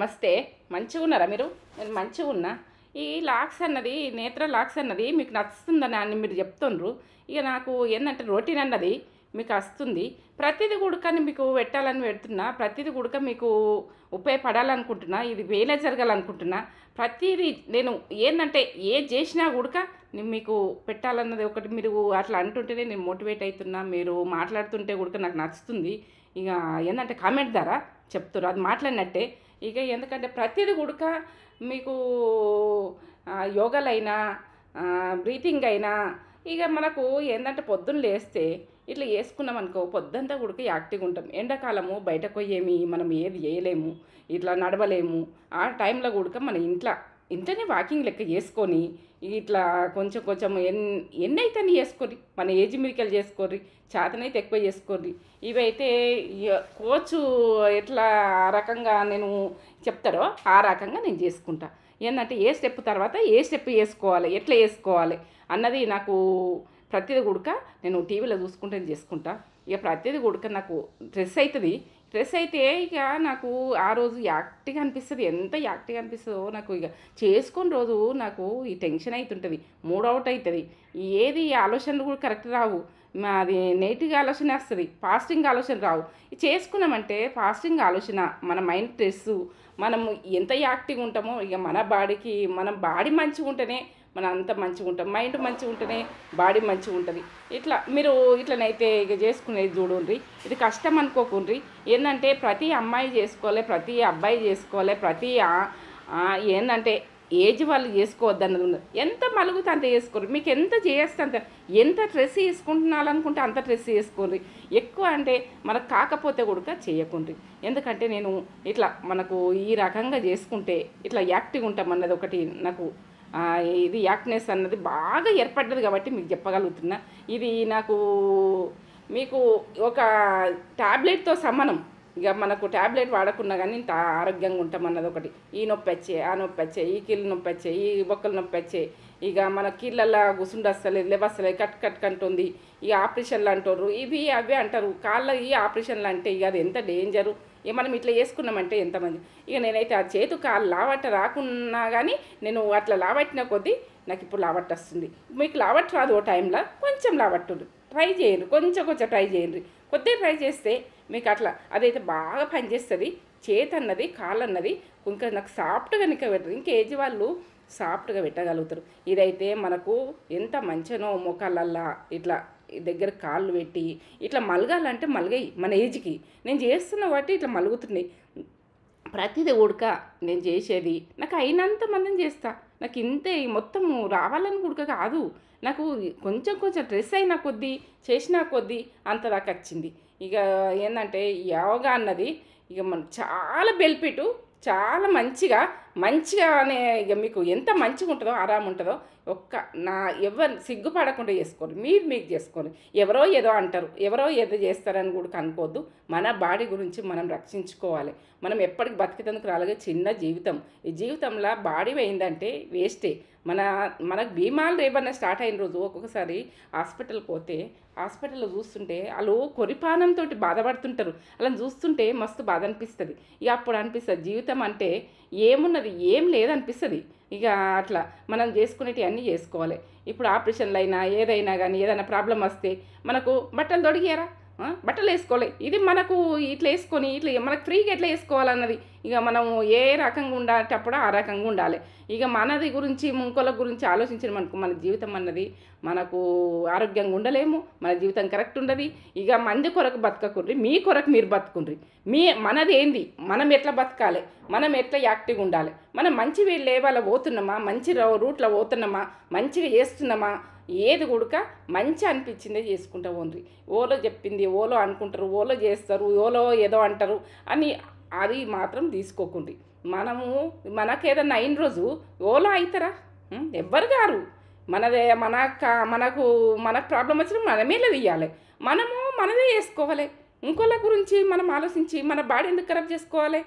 నమస్తే. మంచిగున్నారా మీరు? నేను మంచిగున్నా. ఈ లాక్స్ అన్నది, నేత్ర లాక్స్ అన్నది మీకు నచ్చుతుందని మీరు చెప్తుండ్రు. ఇక నాకు ఏందంటే రొటీన్ అన్నది మీకు వస్తుంది. ప్రతిది గుడకని మీకు పెట్టాలని పెడుతున్నా. ప్రతిది గుడక మీకు ఉపయోగపడాలనుకుంటున్నా. ఇది వేలే జరగాలనుకుంటున్నా. ప్రతిదీ నేను ఏందంటే ఏది చేసినా గుడక నేను మీకు పెట్టాలన్నది ఒకటి మీరు అట్లా అంటుంటేనే నేను మోటివేట్ అవుతున్నా. మీరు మాట్లాడుతుంటే గుడక నాకు నచ్చుతుంది. ఇక ఏందంటే కామెంట్ ద్వారా చెప్తుర్రు. అది మాట్లాడినట్టే. ఇక ఎందుకంటే ప్రతిది గుడక మీకు యోగాలైనా బ్రీతింగ్ అయినా ఇక మనకు ఏంటంటే పొద్దున్న లేస్తే ఇట్లా వేసుకున్నాం అనుకో పొద్దుంతా గుడక యాక్టివ్గా ఉంటాం. ఎండాకాలము బయటకు పోయేమి మనం ఏది చేయలేము, ఇట్లా నడవలేము. ఆ టైంలో గుడక మన ఇంట్లోనే వాకింగ్ లెక్క చేసుకొని ఇట్లా కొంచెం కొంచెం ఎన్నైతే చేసుకోర్రి, మన ఏజ్ మీరికలు చేసుకోర్రి, చేతనైతే ఎక్కువ చేసుకోర్రి. ఇవైతే కోచ్ ఎట్లా ఆ రకంగా నేను చెప్తారో ఆ రకంగా నేను చేసుకుంటా. ఏంటంటే ఏ స్టెప్ తర్వాత ఏ స్టెప్ వేసుకోవాలి, ఎట్లా వేసుకోవాలి అన్నది నాకు ప్రతిదీ గుడక నేను టీవీలో చూసుకుంటే చేసుకుంటా. ఇక ప్రతిదీ గుడక నాకు స్ట్రెస్ అయితే ఇక నాకు ఆ రోజు యాక్టివ్గా అనిపిస్తుంది. ఎంత యాక్టివ్గా అనిపిస్తుందో నాకు ఇక చేసుకుని రోజు నాకు ఈ టెన్షన్ అవుతుంటుంది, మూడ్ అవుట్ అవుతుంది. ఏది ఆలోచనలు కూడా కరెక్ట్ రావు. అది నెగిటివ్ ఆలోచన వస్తుంది, పాజిటివ్ ఆలోచన రావు. చేసుకున్నామంటే పాజిటివ్ ఆలోచన, మన మైండ్ స్ట్రెస్, మనము ఎంత యాక్టివ్గా ఉంటామో ఇక మన బాడీకి మనం బాడీ మంచిగా ఉంటేనే మనం అంత మంచిగా ఉంటాం. మైండ్ మంచిగా ఉంటేనే బాడీ మంచిగా ఉంటుంది. ఇట్లా మీరు ఇట్లనైతే ఇక చేసుకునేది చూడండి. ఇది కష్టం అనుకోకుండ్రి. ఏంటంటే ప్రతి అమ్మాయి చేసుకోవాలి, ప్రతి అబ్బాయి చేసుకోవాలి, ప్రతి ఏంటంటే ఏజ్ వాళ్ళు చేసుకోవద్దన్నది ఉండదు. ఎంత మలుగుతే అంత చేసుకోరు. మీకు ఎంత చేస్తే అంత, ఎంత డ్రెస్ వేసుకుంటున్నారనుకుంటే అంత డ్రెస్ వేసుకోండి. ఎక్కువ అంటే మనకు కాకపోతే కూడా చేయకుండ్రి. ఎందుకంటే నేను ఇట్లా మనకు ఈ రకంగా చేసుకుంటే ఇట్లా యాక్టివ్గా ఉంటామన్నది ఒకటి నాకు ఇది యాక్ట్నెస్ అన్నది బాగా ఏర్పడ్డది కాబట్టి మీకు చెప్పగలుగుతున్నా. ఇది నాకు మీకు ఒక ట్యాబ్లెట్తో సమానం. ఇక మనకు ట్యాబ్లెట్ వాడకున్నా కానీ ఇంత ఆరోగ్యంగా ఉంటాం అన్నది ఒకటి. ఈ నొప్పి వచ్చే, ఆ నొప్పి వచ్చే, ఈ కీళ్ళు నొప్పి వచ్చే, ఈ బొక్కలు నొప్పి వచ్చే, ఇక మన కీళ్ళల్లో గుసుండు వస్తలేదు, లేవస్తలేదు, కట్ అంటుంది. ఇక ఆపరేషన్లు అంటారు, ఇవి అవి అంటారు. కాళ్ళ ఈ ఆపరేషన్లు అంటే ఇక అది ఎంత డేంజరు. ఇక మనం ఇట్లా చేసుకున్నామంటే ఎంతమంది. ఇక నేనైతే ఆ చేతు కాళ్ళు లావట్ట రాకున్నా కానీ నేను అట్లా లావట్టిన కొద్దీ నాకు ఇప్పుడు లావట్ట వస్తుంది. మీకు లావట్టు రాదు. ఓ టైంలో కొంచెం లావట్టు ట్రై చేయండి, కొంచెం ట్రై చేయండి. కొద్దిగా ట్రై చేస్తే మీకు అట్లా అదైతే బాగా పనిచేస్తుంది. చేతి అన్నది కాళ్ళు అన్నది ఇంకా నాకు సాఫ్ట్గా పెట్టరు. ఇంకా ఏజ్ వాళ్ళు సాఫ్ట్గా పెట్టగలుగుతారు. ఇదైతే మనకు ఎంత మంచినో మోకాళ్ళల్లా ఇట్లా దగ్గర కాళ్ళు పెట్టి ఇట్లా మలగాలంటే మలగాయి మన ఏజ్కి. నేను చేస్తున్న వాటి ఇట్లా మలుగుతున్నాయి. ప్రతిదీ ఉడక నేను చేసేది నాకు అయినంత మందిని చేస్తా. నాకు ఇంతే మొత్తం రావాలని ఉడక కాదు. నాకు కొంచెం డ్రెస్ అయినా కొద్దీ చేసినా కొద్దీ అంత దాకా వచ్చింది. ఇక ఏంటంటే యోగా అన్నది ఇక మనం చాలా బెనిఫిట్, చాలా మంచిగానే ఇక మీకు ఎంత మంచిగా ఉంటుందో ఆరాము ఉంటుందో ఎవరు సిగ్గుపడకుండా చేసుకోరు. మీకు చేసుకోరు. ఎవరో ఏదో అంటారు, ఎవరో ఏదో చేస్తారని కూడా అనుకోవద్దు. మన బాడీ గురించి మనం రక్షించుకోవాలి. మనం ఎప్పటికి బతికేందుకు రాలేగా చిన్న జీవితం. ఈ జీవితంలో బాడీ పోయిందంటే వేస్టే. మనకు భీమాలు ఏమన్నా స్టార్ట్ అయిన రోజు ఒక్కొక్కసారి హాస్పిటల్కి పోతే హాస్పిటల్లో చూస్తుంటే వాళ్ళు కొరిపానంతో బాధపడుతుంటారు. అలా చూస్తుంటే మస్తు బాధ అనిపిస్తుంది. ఇక అప్పుడు అనిపిస్తుంది జీవితం అంటే ఏమున్నది, ఏం లేదనిపిస్తుంది. ఇక అట్లా మనం చేసుకునేటివి అన్నీ చేసుకోవాలి. ఇప్పుడు ఆపరేషన్లు అయినా ఏదైనా కానీ ఏదైనా ప్రాబ్లం వస్తే మనకు బట్టలు తొడిగారా, బట్టలు వేసుకోవాలి. ఇది మనకు ఇట్లా వేసుకొని ఇట్లా మనకు ఫ్రీగా ఎట్లా వేసుకోవాలన్నది ఇక మనం ఏ రకంగా ఉండేటప్పుడు ఆ రకంగా ఉండాలి. ఇక మనది గురించి ఇంకోళ్ళ గురించి ఆలోచించిన మన జీవితం అన్నది మనకు ఆరోగ్యంగా ఉండలేము. మన జీవితం కరెక్ట్ ఉండదు. ఇక మంది కొరకు బతకకుండ్రి, మీ కొరకు మీరు బతుకుండ్రి. మనది ఏంది, మనం ఎట్లా బతకాలి, మనం ఎట్లా యాక్టివ్గా ఉండాలి, మనం మంచి లేవాలో పోతున్నామా, మంచి రూట్లో పోతున్నామా, మంచిగా చేస్తున్నామా, ఏది కూడా మంచి అనిపించిందే చేసుకుంటూ పోండి. ఓలో చెప్పింది ఓలో అనుకుంటారు, ఓలో చేస్తారు, ఓలో ఏదో అంటారు అని అది మాత్రం తీసుకోకండి. మనకేదన్నా అయిన రోజు ఓలో అవుతారా? ఎవ్వరు గారు. మనకు ప్రాబ్లం వచ్చినప్పుడు మనమే తీయాలి. మనదే చేసుకోవాలి. ఇంకోళ్ళ గురించి మనం ఆలోచించి మన బాడీ ఎందుకు ఖరాబ్ చేసుకోవాలి?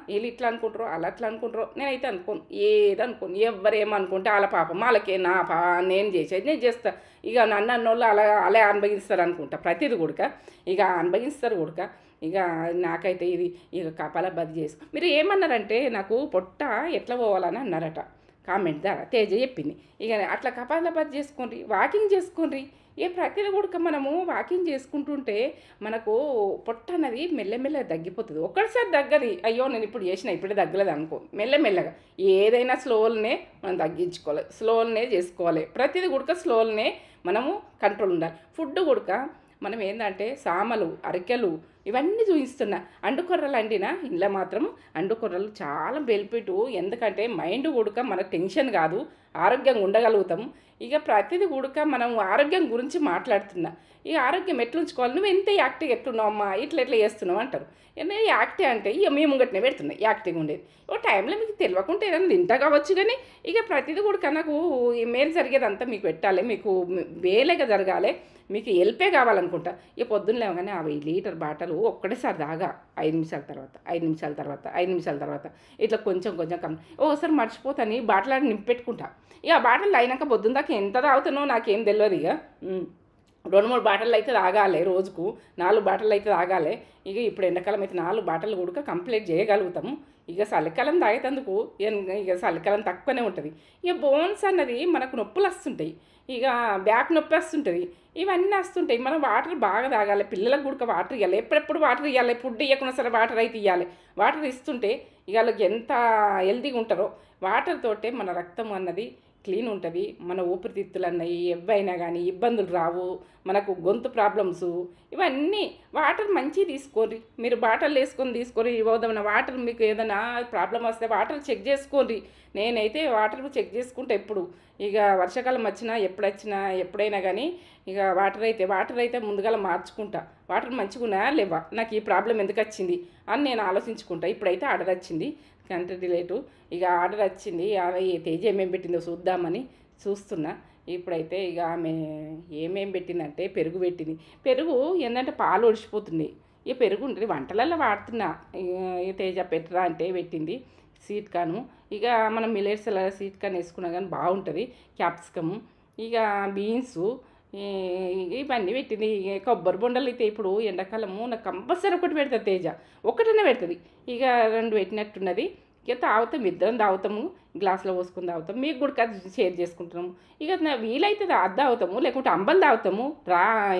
వీళ్ళు ఇట్లా అనుకుంటారో అలా అట్లా అనుకుంటారో నేనైతే అనుకోను, ఏదనుకోను. ఎవరేమనుకుంటే వాళ్ళ పాపం వాళ్ళకే, నేను చేసేది నేను చేస్తా. ఇక నన్ను అన్నోళ్ళు అలా అనుభవిస్తారు అనుకుంటా. ప్రతిది కూడా ఇక అనుభవిస్తారు కూడా. ఇక నాకైతే ఇది ఇక కపాలభాతి చేసుకో మీరు ఏమన్నారంటే నాకు పొట్ట ఎట్లా పోవాలని అన్నారట కామెంట్ ద్వారా తేజ చెప్పింది. ఇక అట్లా కపాలభాతి చేసుకోండి, వాకింగ్ చేసుకోండి. ప్రతిదీ కూడా మనము వాకింగ్ చేసుకుంటుంటే మనకు పొట్ట అన్నది మెల్లమెల్లగా తగ్గిపోతుంది. ఒక్కసారి తగ్గది, అయ్యో నేను ఇప్పుడు చేసిన ఇప్పుడే తగ్గలేదు అనుకో, మెల్లమెల్లగా ఏదైనా స్లోలనే మనం తగ్గించుకోవాలి, స్లోలనే చేసుకోవాలి. ప్రతిదీ కూడా స్లోలనే మనము కంట్రోల్ ఉండాలి. ఫుడ్ కూడా మనం ఏంటంటే సామలు అరికెలు ఇవన్నీ చూపిస్తున్నా. అండుకొర్రలు అండినా ఇంట్లో మాత్రం అండుకొర్రలు చాలా బెనిఫిట్. ఎందుకంటే మైండ్ కూడా మనకు టెన్షన్ కాదు, ఆరోగ్యంగా ఉండగలుగుతాం. ఇక ప్రతిదీ కూడా మనం ఆరోగ్యం గురించి మాట్లాడుతున్నా. ఈ ఆరోగ్యం ఎట్లా ఉంచుకోవాలి, నువ్వు ఎంత యాక్టివ్ ఎట్లున్నావు అమ్మా, ఇట్లా ఎట్లా చేస్తున్నావు అంటారు. నేను యాక్టివ్ అంటే ఇక మీ ముంగట్నే పెడుతున్నాయి యాక్టివ్గా ఉండేది. ఓ టైంలో మీకు తెలియకుంటే ఏదైనా తింటా కావచ్చు, కానీ ఇక ప్రతిదీ కూడా నాకు ఈ మేలు జరిగేదంతా మీకు పెట్టాలి, మీకు వేలేగా జరగాలి, మీకు హెల్పే కావాలనుకుంటా. ఇక పొద్దున్న లేవగానే 50 లీటర్ బాటలు ఒక్కటేసారి దాగా 5 నిమిషాల తర్వాత 5 నిమిషాల తర్వాత 5 నిమిషాల తర్వాత ఇట్లా కొంచెం కొంచెం ఓసారి మర్చిపోతాను బాటలు నింపెట్టుకుంటా. ఇక ఆ బాటలు అయినాక పొద్దున్న దాకా ఎంత తాగుతానో నాకేం తెలియదు. ఇక 2-3 బాటలు అయితే తాగాలి, రోజుకు 4 బాటలు అయితే తాగాలి. ఇక ఇప్పుడు ఎండాకాలం అయితే 4 బాటలు కూడా కంప్లీట్ చేయగలుగుతాము. ఇక చలికాలం తాగేటందుకు ఇక చలికాలం తక్కువనే ఉంటుంది. ఇక బోన్స్ అన్నది మనకు నొప్పులు వస్తుంటాయి, ఇక బ్యాక్ నొప్పి వస్తుంటుంది, ఇవన్నీ వస్తుంటాయి. మనం వాటర్ బాగా తాగాలి, పిల్లలకు కూడా వాటర్ ఇవ్వాలి, ఎప్పుడెప్పుడు వాటర్ ఇవ్వాలి. ఫుడ్ ఇవ్వకుండా సరే వాటర్ అయితే ఇవ్వాలి. వాటర్ ఇస్తుంటే ఇక వాళ్ళకి ఎంత హెల్తీగా ఉంటారో. వాటర్ తోటే మన రక్తం అన్నది క్లీన్ ఉంటుంది, మన ఊపిరితిత్తులు అన్నవి ఎవైనా కానీ ఇబ్బందులు రావు, మనకు గొంతు ప్రాబ్లమ్స్ ఇవన్నీ. వాటర్ మంచిగా తీసుకోండి, మీరు బాటిల్ వేసుకొని తీసుకోండి. ఇవ్వదన్న వాటర్ మీకు ఏదైనా ప్రాబ్లం వస్తే వాటర్ చెక్ చేసుకోండి. నేనైతే వాటర్ చెక్ చేసుకుంటా ఎప్పుడు. ఇక వర్షాకాలం వచ్చినా ఎప్పుడైనా కానీ ఇక వాటర్ అయితే ముందుగా మార్చుకుంటా. వాటర్ మంచిగా లేవా, నాకు ఈ ప్రాబ్లం ఎందుకు వచ్చింది అని నేను ఆలోచించుకుంటా. ఇప్పుడైతే ఆర్డర్ వచ్చింది కంట్రీ రిలేటివ్, ఇక ఆర్డర్ వచ్చింది. తేజ ఏమేమి పెట్టిందో చూద్దామని చూస్తున్నా. ఇప్పుడైతే ఇక ఆమె ఏమేమి పెట్టిందంటే పెరుగు పెట్టింది. పెరుగు ఏంటంటే పాలు ఒడిచిపోతుంది. ఇక పెరుగు ఉంటుంది వంటలలో వాడుతున్నా. ఇక తేజ పెట్టరా అంటే పెట్టింది స్వీట్ కార్న్. ఇక మనం మిల్లెట్స్ అలా స్వీట్ కార్న్ వేసుకున్నా కానీ బాగుంటుంది. క్యాప్సికము, ఇక బీన్సు, ఇవన్నీ పెట్టింది. కొబ్బరి బొండలు అయితే ఇప్పుడు ఎండాకాలము నాకు కంపల్సరీ ఒకటి పెడుతుంది తేజ, ఒకటనే పెడుతుంది. ఇక 2 పెట్టినట్టున్నది. ఇక తాగుతాం, ఇద్దరం తాగుతాము, గ్లాసులో పోసుకొని తాగుతాం. మీకు కూడా షేర్ చేసుకుంటున్నాము. ఇక వీలైతే అది తాగుతాము, లేకుంటే అంబలు తాగుతాము.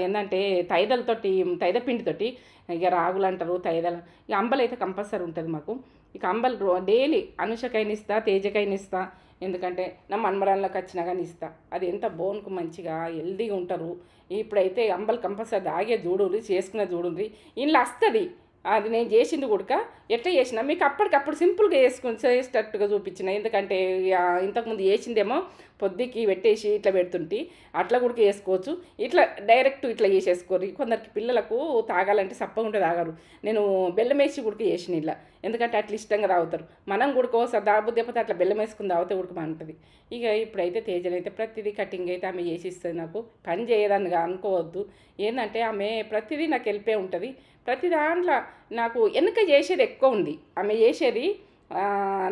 ఏంటంటే తైద పిండితోటి, ఇక రాగులు అంటారు తైదలు. ఇక అంబలు అయితే కంపల్సరీ ఉంటుంది మాకు. ఇక అంబలు డైలీ అనుషకైనా ఇస్తా, తేజకైనా ఇస్తా. ఎందుకంటే నా మన్మరాల్లోకి వచ్చినా కానీ ఇస్తా. అది ఎంత బోన్కు మంచిగా హెల్దీగా ఉంటారు. ఇప్పుడైతే అంబలు కంపల్సరీ తాగే చూడుండ్రి, చేసుకునే చూడుండ్రి. ఇంట్లో వస్తుంది అది. నేను చేసింది కూడా ఎట్లా చేసినా మీకు అప్పటికప్పుడు సింపుల్గా చేసేటట్టుగా చూపించిన. ఎందుకంటే ఇంతకుముందు చేసిందేమో పొద్దుకి పెట్టేసి ఇట్లా పెడుతుంటే అట్లా కూడా వేసుకోవచ్చు. ఇట్లా డైరెక్ట్ ఇట్లా చేసేసుకోరు. కొందరికి పిల్లలకు తాగాలంటే సప్పగుంటే తాగరు. నేను బెల్లం వేసి కూడా చేసిన ఇలా, ఎందుకంటే అట్లా ఇష్టంగా తాగుతారు. మనం కూడా ఒకసారి దాబుద్ది అయిపోతే అట్లా బెల్లం వేసుకుని తాగితే కూడా బాగుంటుంది. ఇక ఇప్పుడైతే తేజనైతే ప్రతిదీ కటింగ్ అయితే ఆమె చేసి ఇస్తుంది. నాకు పని చేయదానిగా అనుకోవద్దు. ఏంటంటే ఆమె ప్రతిదీ నాకు వెళ్ళిపోయి ఉంటుంది. ప్రతి దాంట్లో నాకు వెనుక చేసేది ఎక్కువ ఉంది. ఆమె చేసేది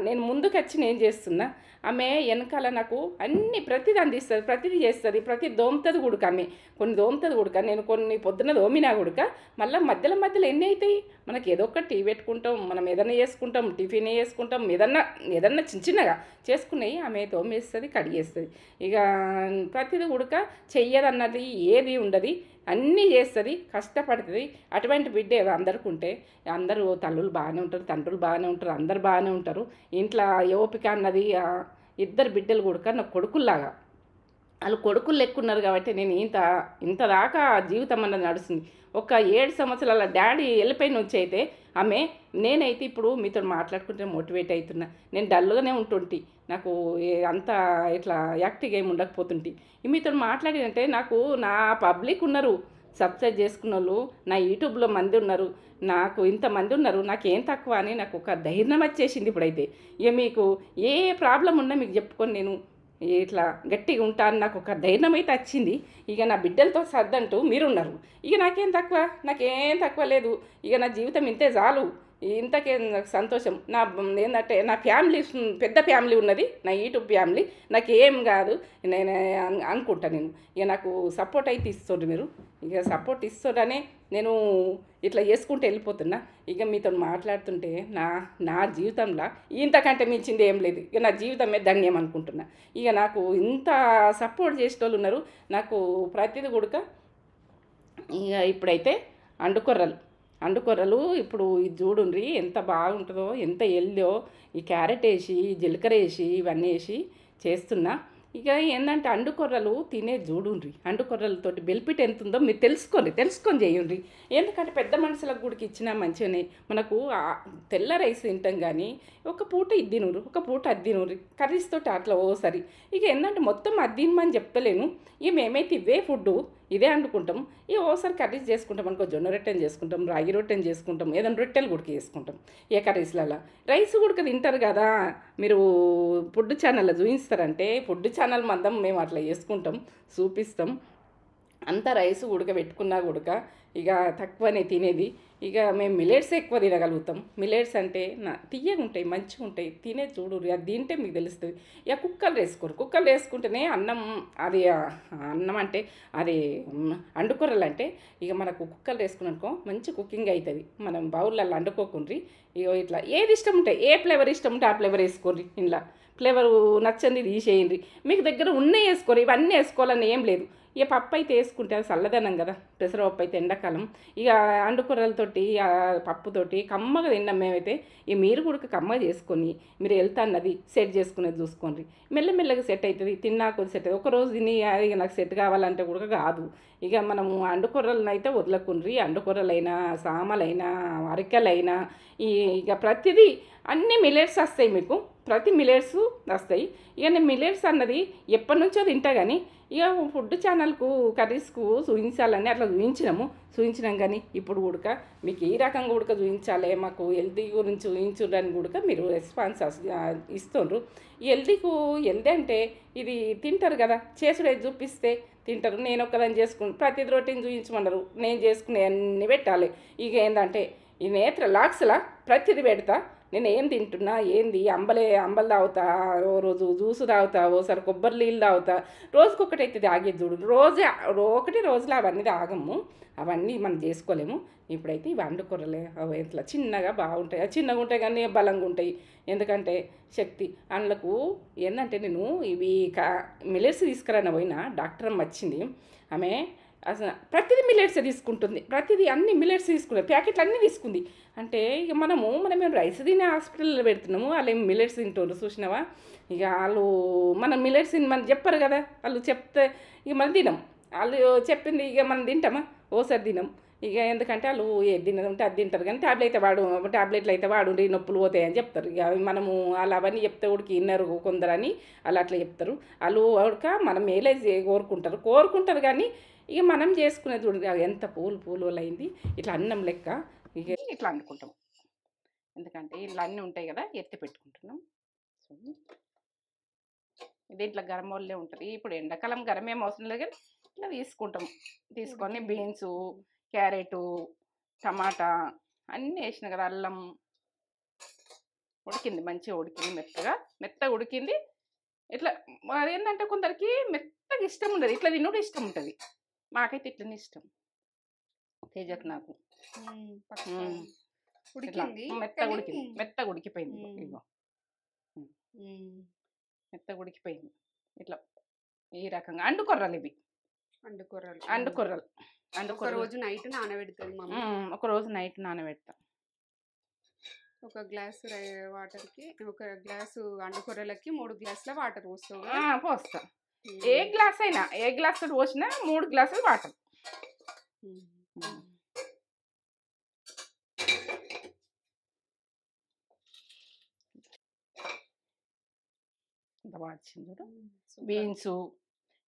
నేను ముందుకు వచ్చి నేను చేస్తున్నా. ఆమె వెనకాల నాకు అన్ని ప్రతిదీ అందిస్తుంది, ప్రతిదీ చేస్తుంది, ప్రతి దోమతది గుడక. ఆమె కొన్ని దోమతది గుడక, నేను కొన్ని పొద్దున్న దోమినా గుడక మళ్ళీ మధ్యలో ఎన్ని అవుతాయి. మనకి ఏదో ఒకటి టీ పెట్టుకుంటాం, మనం ఏదన్నా చేసుకుంటాం, టిఫిన్ చేసుకుంటాం, ఏదన్నా చిన్నగా చేసుకున్నాయి ఆమె తోమేస్తుంది, కడిగేస్తుంది. ఇక ప్రతిదీ గుడక చెయ్యదన్నది ఏది ఉండదు, అన్నీ చేస్తుంది, కష్టపడుతుంది. అటువంటి బిడ్డ అందరికీ ఉంటే అందరూ తల్లులు బాగానే ఉంటారు, తండ్రులు బాగానే ఉంటారు, అందరు బాగానే ఉంటారు. ఇంట్లో ఓపిక అన్నది ఇద్దరు బిడ్డలు కూడా నా కొడుకుల్లాగా, వాళ్ళు కొడుకులు లెక్కున్నారు కాబట్టి నేను ఇంత దాకా జీవితం అన్నది నడుస్తుంది. ఒక 7 సంవత్సరాల డాడీ వెళ్ళిపోయిన నుంచి అయితే ఆమె నేనైతే ఇప్పుడు మీతో మాట్లాడుకుంటే మోటివేట్ అవుతున్నా. నేను డల్గానే ఉంటుంటి, నాకు అంత ఇట్లా యాక్టివ్గా ఏమి ఉండకపోతుంటే మీతో మాట్లాడినంటే నాకు నా పబ్లిక్ ఉన్నారు, సబ్స్క్రైబ్ చేసుకున్న వాళ్ళు, నా యూట్యూబ్లో మంది ఉన్నారు, నాకు ఇంతమంది ఉన్నారు, నాకేం తక్కువ అని నాకు ఒక ధైర్యం వచ్చేసింది. ఇప్పుడైతే ఇక మీకు ఏ ప్రాబ్లం ఉన్నా మీకు చెప్పుకొని నేను ఇట్లా గట్టిగా ఉంటాను, నాకు ఒక ధైర్యం అయితే వచ్చింది. ఇక నా బిడ్డలతో సర్దంటూ మీరున్నారు. ఇక నాకేం తక్కువ లేదు. ఇక నా జీవితం ఇంతే చాలు. ఇంతకే నాకు సంతోషం. ఏందంటే నా ఫ్యామిలీ పెద్ద ఫ్యామిలీ ఉన్నది. నా యూట్యూబ్ ఫ్యామిలీ. నాకేం కాదు. నేను అనుకుంటా నేను. ఇక నాకు సపోర్ట్ అయితే ఇస్తుండ్రు మీరు. ఇక సపోర్ట్ ఇస్తుండనే నేను ఇట్లా చేసుకుంటూ వెళ్ళిపోతున్నా. ఇక మీతో మాట్లాడుతుంటే నా నా జీవితంలో ఇంతకంటే మించింది ఏం లేదు. ఇక నా జీవితమే ధన్యం అనుకుంటున్నా. ఇక నాకు ఇంత సపోర్ట్ చేసేటోళ్ళు ఉన్నారు. నాకు ప్రతిది కూడా ఇక ఇప్పుడైతే అండుకొర్రలు అండుకొర్రలు ఇప్పుడు ఇది చూడుండ్రి ఎంత బాగుంటుందో, ఎంత ఎల్దో. ఈ క్యారెట్ వేసి జీలకర్ర వేసి ఇవన్నీ వేసి చేస్తున్నా. ఇక ఏంటంటే అండుకొర్రలు తినే చూడుండ్రి. అండుకొర్రలతోటి బెనిఫిట్ ఎంత ఉందో మీరు తెలుసుకొని చేయండి. ఎందుకంటే పెద్ద మనుషులకు కూడా ఇచ్చినా మంచిగానే. మనకు తెల్ల రైస్ తింటాం కానీ ఒక పూట ఇది తినరు, ఒక పూట అది తినరు, కర్రీస్ తోటి అట్లా ఓసారి. ఇక ఏంటంటే మొత్తం అది తినమని చెప్పలేను. ఇక మేమైతే ఇవే ఫుడ్డు ఇదే వండుకుంటాం. ఇక ఓసారి కర్రీస్ చేసుకుంటాం అనుకో, జొన్న రొట్టెని చేసుకుంటాం, రాగి రొట్టెని చేసుకుంటాం, ఏదైనా రొట్టెలు గుడికి చేసుకుంటాం. ఏ కర్రీస్లలో రైస్ గుడక తింటారు కదా. మీరు ఫుడ్ ఛానల్లో చూపిస్తారంటే ఫుడ్ ఛానల్ మందం మేము అట్లా చేసుకుంటాం, చూపిస్తాం. అంత రైస్ ఉడకబెట్టుకున్నా ఉడక ఇక తక్కువనే తినేది. ఇక మేము మిలెట్స్ ఎక్కువ తినగలుగుతాం. మిలెట్స్ అంటే తియ్యగా ఉంటాయి, మంచిగా ఉంటాయి. తినే చూడు, అది తింటే మీకు తెలుస్తుంది. ఇక కుక్కలు వేసుకుంటేనే అన్నం. అది అన్నం అంటే అది అండుకూరలు అంటే ఇక మనకు కుక్కలు వేసుకున్నానుకో మంచి కుకింగ్ అవుతుంది. మనం బౌళ్ళల్లో అండుకోకుండ్రి. ఇక ఇట్లా ఏది ఇష్టం ఉంటాయి, ఏ ఫ్లేవర్ ఇష్టం ఉంటే ఆ ఫ్లేవర్ వేసుకోండి. ఇంట్లో ఫ్లేవర్ నచ్చంది తీసేయండి. మీకు దగ్గర ఉన్నవి వేసుకోరు, ఇవన్నీ వేసుకోవాలని ఏం లేదు. ఇక పప్పు అయితే వేసుకుంటే అది చల్లదనం కదా. పెసరపప్పు అయితే ఎండాకాలం. ఇక అండుకూరలతోటి పప్పుతోటి కమ్మగా తిన్నాం మేమైతే. ఇక మీరు కూడా కమ్మగా చేసుకొని మీరు వెళ్తా అన్నది సెట్ చేసుకునేది చూసుకోండి. మెల్లమెల్లగా సెట్ అవుతుంది. తిన్నాక సెట్ అవుతుంది. ఒకరోజు తిని ఇక నాకు సెట్ కావాలంటే కూడా కాదు. ఇక మనము అండుకూరలను అయితే వదలకుండ్రి. అండుకూరలైనా సామలైనా అరికెలైనా ఇక ప్రతిదీ అన్ని మిలెట్స్ వస్తాయి మీకు. ప్రతి మిలెట్స్ వస్తాయి. ఇక నేను మిలెట్స్ అన్నది ఎప్పటి నుంచో తింటా కానీ ఇక ఫుడ్ ఛానల్కు కర్రీస్కు చూపించాలని అట్లా చూపించినాం కానీ ఇప్పుడు కూడా మీకు ఈ రకంగా కూడా చూపించాలి, మాకు హెల్తీ గురించి చూపించడానికి కూడా మీరు రెస్పాన్స్ ఇస్తుండ్రు. ఈ హెల్తీ అంటే ఇది తింటారు కదా, చేసుడే చూపిస్తే తింటారు. నేను ఒక్కదాన్ని చేసుకుని ప్రతి రొటీన్ చూపించమన్నారు. నేను చేసుకునే అన్నీ పెట్టాలి. ఇక ఏంటంటే ఈ నేత్ర లాక్స్లా ప్రతిది పెడతా. నేను ఏం తింటున్నా ఏంది అంబలు తాగుతా, ఓ రోజు జ్యూసు తాగుతా, ఓసారి కొబ్బరి నీళ్ళు తాగుతా. రోజుకొకటైతే తాగేది చూడు. ఒకటి రోజులో అవన్నీ తాగము, అవన్నీ మనం చేసుకోలేము. ఇప్పుడైతే ఇవి అండుకూరలే అవి ఇట్లా చిన్నగా బాగుంటాయి. చిన్నగా ఉంటాయి కానీ బలంగా ఉంటాయి. ఎందుకంటే శక్తి అందులకు ఏంటంటే నేను ఇవి మిలెట్స్ తీసుకురాని పోయినా డాక్టర్ అమ్మ వచ్చింది. ఆమె అసలు ప్రతిదీ మిలెట్స్ తీసుకుంటుంది. ప్రతిదీ అన్ని మిలెట్స్ తీసుకున్నాయి. ప్యాకెట్లు అన్నీ తీసుకుంది. అంటే ఇక మనం రైస్ తినే హాస్పిటల్లో పెడుతున్నాము, వాళ్ళు ఏం మిలెట్స్ తింటారు చూసినావా. ఇక వాళ్ళు మనం మిలెట్స్ మనం చెప్పరు కదా, వాళ్ళు చెప్తే ఇక మనం తినం. వాళ్ళు చెప్పింది ఇక మనం తింటామా, ఓసారి తినం. ఇక ఎందుకంటే వాళ్ళు ఏది తినదంటే అది తింటారు కానీ టాబ్లెట్లు అయితే వాడు నొప్పులు పోతాయని చెప్తారు. ఇక మనము వాళ్ళు అవన్నీ చెప్తే ఉడికి ఇన్నరు కొందరని వాళ్ళు అట్లా చెప్తారు. వాళ్ళు ఉడక మనం మేలే కోరుకుంటారు కానీ ఇక మనం చేసుకునేది చూడండి ఎంత పూలు అయింది. ఇట్లా అన్నం లెక్క ఇక ఇట్లా అనుకుంటాం. ఎందుకంటే ఇట్లా అన్నీ ఉంటాయి కదా, ఎత్తి పెట్టుకుంటున్నాం. దీంట్లో గరం వాళ్ళే ఉంటుంది. ఇప్పుడు ఎండాకాలం గరం ఏం అవసరం లేదు కానీ ఇట్లా తీసుకొని బీన్సు, క్యారెటు, టమాటా అన్నీ వేసిన కదా, అల్లం ఉడికింది, మంచిగా ఉడికింది, మెత్తగా ఉడికింది. ఇట్లా అదేంటంటే కొందరికి మెత్తగా ఇష్టం ఉండదు, ఇట్లా తినడం ఇష్టం ఉంటుంది. మాకైతే ఇట్లనే ఇష్టం, తేజకు నాకు. మెత్తగా ఉడికిపోయింది. ఇగో మెత్తగా ఉడికిపోయింది. ఇట్లా ఈ రకంగా అండుకొర్రలు ఇవి. అండుకొర్రలు ఒక రోజు నైట్ నానబెడుతుంది మమ్మీ. ఒక రోజు నైట్ నానబెడతా. ఒక గ్లాసు వాటర్కి, ఒక గ్లాసు అండుకొర్రలకి 3 గ్లాసుల వాటర్ పోస్తా. ఏ గ్లాస్ తోటి పోసినా 3 గ్లాసులు వాటర్. బీన్స్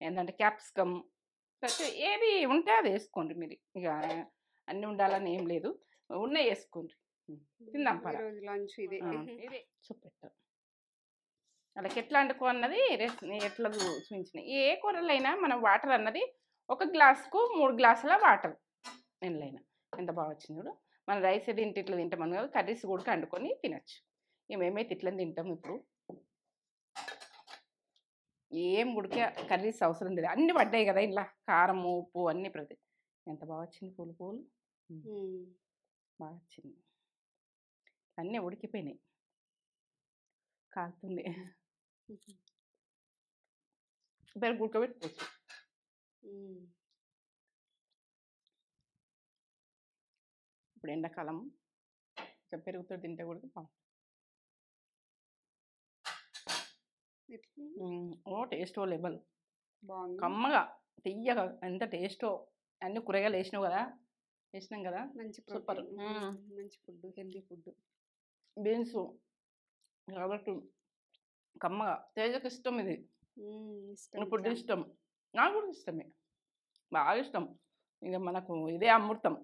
ఏంటంటే క్యాప్సికమ్ ప్రతి ఏది ఉంటే అది వేసుకోండి మీరు. ఇక అన్నీ ఉండాలని ఏం లేదు, ఉన్నాయి వేసుకోండి. తిందాం లంచ్ ఇదే చూపెట్టాం. వాళ్ళకి ఎట్లా వండుకో అన్నది ఎట్లా చూపించిన. ఏ కూరలైనా మనం వాటర్ అన్నది ఒక గ్లాసుకు 3 గ్లాసుల వాటర్. ఎన్నైనా ఎంత బాగా వచ్చింది చూడు. మన రైస్ తింటే ఇట్లా తింటాం కదా, కర్రీస్ కూడా వండుకొని తినచ్చు. ఇక మేమైతే ఇట్లా తింటాం. ఇప్పుడు ఏం ఉడికే కర్రీస్ అవసరం లేదు, అన్నీ పడ్డాయి కదా ఇలా, కారం ఉప్పు అన్నీ ప్రతి. ఎంత బాగా వచ్చింది పూలు పూలు, బాగా వచ్చింది, అన్నీ ఉడికిపోయినాయి, కాలుతుంది. పెరుగు ఉడకబెట్టుకోవచ్చు. ఇప్పుడు ఎండాకాలం కొంచెం పెరుగుతో తింటే కూడా బాగుంటుంది. ఓ టేస్టో లెవెల్, బాగుంది, కమ్మగా తియ్యగా ఎంత టేస్టో. అన్ని కూరగాయలు వేసినావు కదా, వేసినాం కదా, మంచి సూపర్. మంచి ఫుడ్, హెల్దీ ఫుడ్. బీన్స్ కాబట్టి కమ్మగా. తేజకు ఇష్టం ఇది, ఫుడ్ ఇష్టం, నాకు కూడా ఇష్టమే, బాగా ఇష్టం. ఇక మనకు ఇదే అమృతం.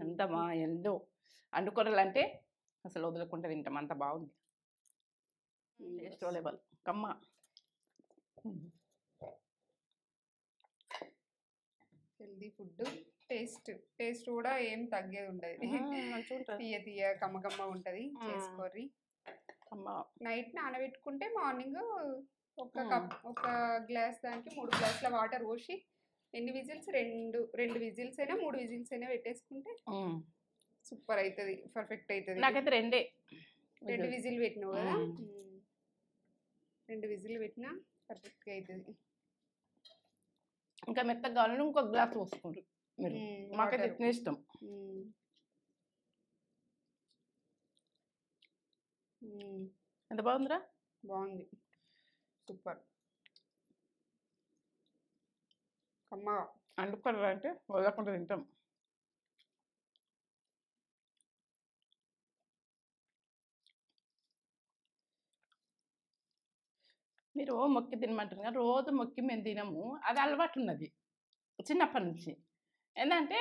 ఎంత మా ఎంతో అండుకొరలు అంటే అసలు వదులుకుంటే తింటాం, అంత బాగుంది. టేస్ట్ లెవెల్ కమ్మ. హెల్దీ ఫుడ్, టేస్ట్ కూడా ఏం తగ్గేది ఉండదు. మంచిగా తీయ తీయ కమ్మకమ్మ ఉంటుంది. చేసుకోర్రి. నైట్ నానబెట్టుకుంటే మార్నింగ్ ఒక గ్లాస్ దానికి 3 గ్లాసుల వాటర్ పోసి, ఎన్ని విజిల్స్, రెండు విజిల్స్ అయినా 3 విజిల్స్ అయినా పెట్టేసుకుంటే సూపర్ అవుతుంది, పర్ఫెక్ట్ అవుతుంది. నాకైతే 2 విజిల్ పెట్టినావు కదా, 2 విజిల్ పెట్టినా పర్ఫెక్ట్గా అవుతుంది. ఇంకా మెత్తగా కావాలని ఇంకొక గ్లాస్ పోసుకుంటారు మీరు, మాకైతే ఇట్నే ఇష్టం. ఎంత బాగుందిరా, బాగుంది, సూపర్. కమ్మగా అండుకోరా అంటే వదలకుండా తింటాం. మీరు మొక్కి తినమంటారు కదా, రోజు మొక్కి మేము తినము, అది అలవాటు ఉన్నది చిన్నప్పటి నుంచి. ఏంటంటే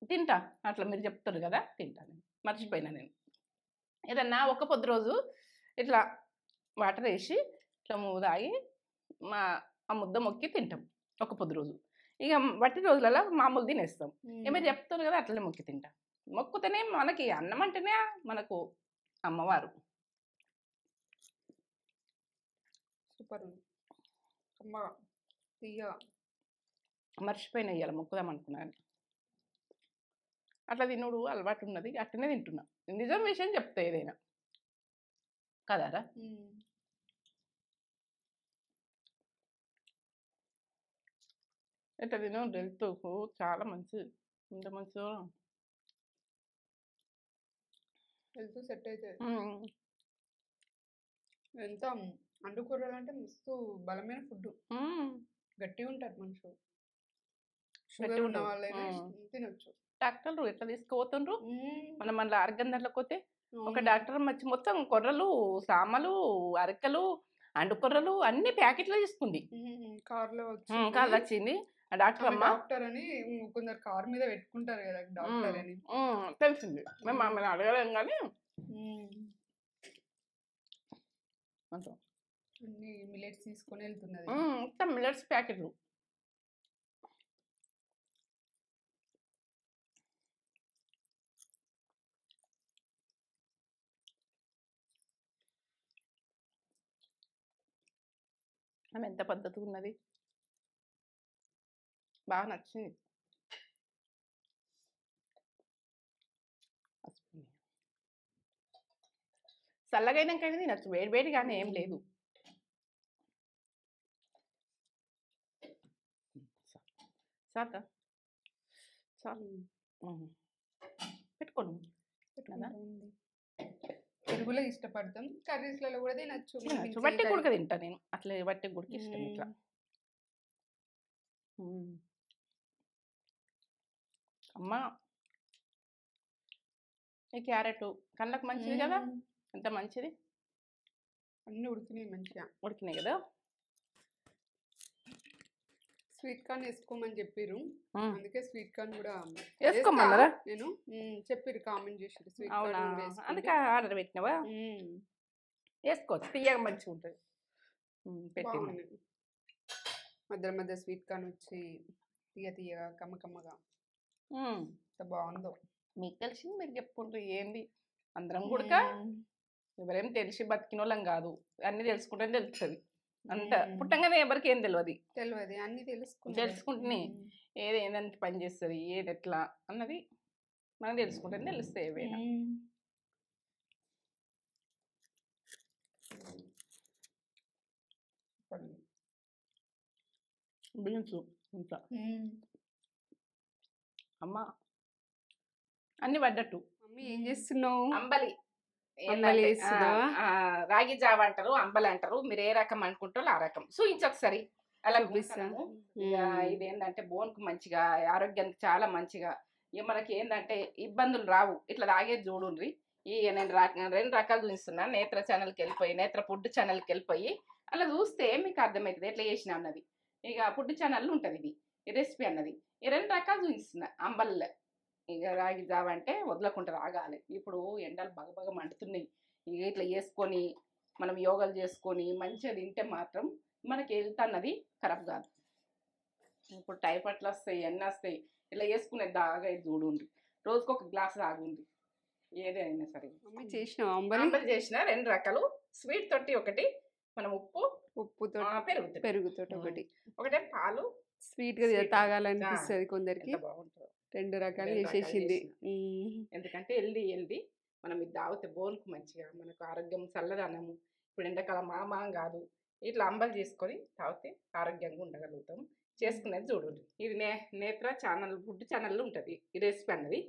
తింటా అట్లా, మీరు చెప్తారు కదా తింటాను, మర్చిపోయినా నేను. ఏదన్నా ఒక పొద్దు రోజు ఇట్లా వాటర్ వేసి ఇట్లా తాగి ఆ ముద్ద మొక్కి తింటాం ఒక పొద్దు రోజు. ఇక వట్టి రోజులలో మామూలు తినేస్తాం. ఇక మీరు చెప్తారు కదా అట్లనే మొక్కి తింటాం. మొక్కుతేనే మనకి అన్నం అంటేనే మనకు అమ్మవారు. సూపర్, కమ్మగా తీయగా. మర్చిపోయినా ఇవాళ మొక్కుదాం అనుకున్నాను, అట్లా తినుడు అలవాటు ఉన్నది, అట్లనే తింటున్నా. నిజం విషయం చెప్తా ఏదైనా కదారా. ఇట్లా తిన హెల్త్కు చాలా మంచిది, ఇంత మంచిగా హెల్త్ సెట్ అవుతుంది. ఎంత అండుకూరలు అంటే మస్తు బలమైన ఫుడ్, గట్టిగా ఉంటారు మనుషులు. షుగర్ ఉన్న వాళ్ళైనా తినొచ్చు. డాక్టర్లు ఎట్లా తీసుకుపోతుండ్రు, మనం మళ్ళీ అరగంటలకు పోతే ఒక డాక్టర్ వచ్చి మొత్తం కొర్రలు, సామలు, అరకలు, అండుకొర్రలు అన్ని ప్యాకెట్లో తీసుకుంది. కార్లో వచ్చింది ఆ డాక్టర్ అమ్మ. డాక్టర్ అని కొందరు కార్ మీద పెట్టుకుంటారు కదా డాక్టర్ అని, తెలిసింది. మేము ఆమెను అడగలేం కానీ అన్ని మిల్లెట్స్ తీసుకొని వెళ్తున్నది, మొత్తం మిల్లెట్స్ ప్యాకెట్లు. ఆమె ఎంత పద్ధతి ఉన్నది, బాగా నచ్చింది. చల్లగైనాకైనా తినచ్చు, వేడి వేడి కానీ ఏం లేదు. సార్ పెట్టుకోండి, పెరుగులో ఇష్టపడతాం, కర్రీస్లలో కూడా తినచ్చు. వట్టి గుడక తింటా నేను, అట్లా వట్టి గుడికి ఇష్టం. ఇట్లా అమ్మ ఈ క్యారెట్ కళ్ళకు మంచిది కదా, ఎంత మంచిది. అన్నీ ఉడికినాయి, మంచిగా ఉడికినాయి కదా. స్వీట్ కార్న్ వేసుకోమని చెప్పిర్రు, అందుకే స్వీట్ కార్న్ కూడా వేసుకోమన్నారా? నేను చెప్పిర్రు, కామెంట్ చేసిర్రు స్వీట్ అవునా, కార్న్ అందుకే ఆర్డర్ పెట్టినావా? వేసుకోవచ్చు, తీయగా మంచిగా ఉంటుంది. బాగుంది, మధ్య మధ్య స్వీట్ కార్న్ వచ్చి తీయ తీయగా కమ్మకమ్మగా ఎంత బాగుందో. మీకు తెలిసింది మీరు చెప్పుకుంటారు ఏంది అందరం కూడా ఎవరేం తెలిసి బతికినోళ్ళం కాదు, అన్ని తెలుసుకుంటే తెలుస్తుంది. అంత పుట్టంగానే ఎవరికి ఏం తెలియదు, అన్ని తెలుసుకుంటేనే ఏది ఏందానికి పని చేస్తుంది, ఏది ఎట్లా అన్నది మనం తెలుసుకుంటే తెలుస్తాయి ఏవైనా. బీన్స్ ఇంత అమ్మ అన్ని పడ్డట్టు. మమ్మీ ఏం చేస్తున్నావు? అంబలి అంబలి ఏందంటే, చేస్తున్నావా? రాగి జావ అంటారు, అంబలి అంటారు, మీరు ఏ రకం అనుకుంటారో ఆ రకం. చూపించొకసారి అలా చూపిస్తా. ఇదేంటంటే బోన్కు మంచిగా, ఆరోగ్యానికి చాలా మంచిగా. ఇక మనకి ఏంటంటే ఇబ్బందులు రావు, ఇట్లా తాగేది చూడుండ్రి. నేను రెండు రకాలు చూపిస్తున్నా. నేత్ర ఛానల్కి వెళ్ళిపోయి, నేత్ర ఫుడ్ ఛానల్కి వెళ్ళిపోయి అలా చూస్తే మీకు అర్థమవుతుంది ఎట్లా చేసిన అన్నది. ఇక ఫుడ్ ఛానల్ ఉంటుంది ఇది, ఈ రెసిపీ అన్నది. ఈ రెండు రకాలు చూపిస్తున్నా అంబలిలో. ఇక రాగి జావ అంటే వదలకుండా తాగాలి. ఇప్పుడు ఎండలు బాగా మండుతున్నాయి, ఇక ఇట్లా వేసుకొని మనం యోగాలు చేసుకొని మంచిగా తింటే మాత్రం మనకి హెల్త్ అన్నది ఖరాబ్ కాదు. ఇప్పుడు టైఫాయిడ్లు వస్తాయి, అన్నీ వస్తాయి. ఇట్లా వేసుకునే దాగా చూడండి, రోజుకు ఒక గ్లాస్ తాగుంది ఏదైనా సరే. మమ్మీ చేసినావు అంబలి? అంబలి చేసిన రెండు రకాలు, స్వీట్ తోటి ఒకటి, మనం ఉప్పుతో పెరుగుతోటి ఒకటే పాలు. స్వీట్ గా తాగాలనిపిస్తుంది కొందరికి, బాగుంటుంది. రెండు రకాలు చేసేసింది. ఎందుకంటే హెల్దీ మనం ఇది తాగితే బోన్కు మంచిగా, మనకు ఆరోగ్యం చల్లదనము. ఇప్పుడు ఎండాకాలం మామం కాదు, ఇట్లా అంబలి చేసుకొని తాగితే ఆరోగ్యంగా ఉండగలుగుతాం. చేసుకునేది చూడండి. ఇది నేత్ర ఛానల్ ఫుడ్ ఛానల్ ఉంటుంది ఈ రెసిపీ అన్నది.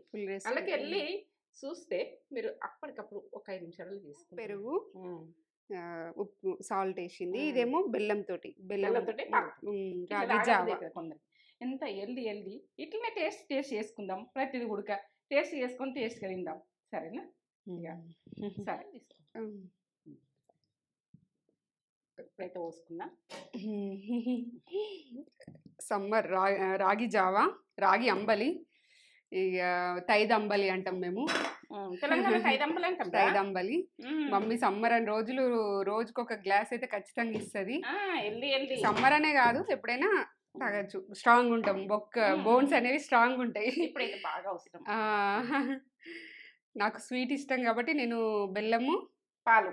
అలాగే వెళ్ళి చూస్తే మీరు అప్పటికప్పుడు ఒక 5 నిమిషాలు తీసుకుంటారు. పెరుగు, ఉప్పు, సాల్ట్ వేసింది. ఇదేమో బెల్లంతో రాగి జావ. కొందరు ఎంత హెల్దీ ఇట్లనే టేస్ట్ చేసుకుందాం. ప్రతిదీ ఉడక టేస్ట్ చేసుకొని టేస్ట్గా తిందాం, సరేనా? సరే తీసుకో. ఎప్పుడైతే పోసుకున్నా సమ్మర్ రాగి జావ, రాగి అంబలి, ఇక తైద అంబలి అంటాం మేము, తైద అంబలి. మమ్మీ సమ్మర్ అని రోజుకు ఒక గ్లాస్ అయితే ఖచ్చితంగా ఇస్తుంది. సమ్మర్ అనే కాదు, ఎప్పుడైనా తాగొచ్చు. స్ట్రాంగ్ ఉంటాం, బోన్స్ అనేవి స్ట్రాంగ్ ఉంటాయి. ఇప్పుడైతే బాగా అవసరం. నాకు స్వీట్ ఇష్టం కాబట్టి నేను బెల్లము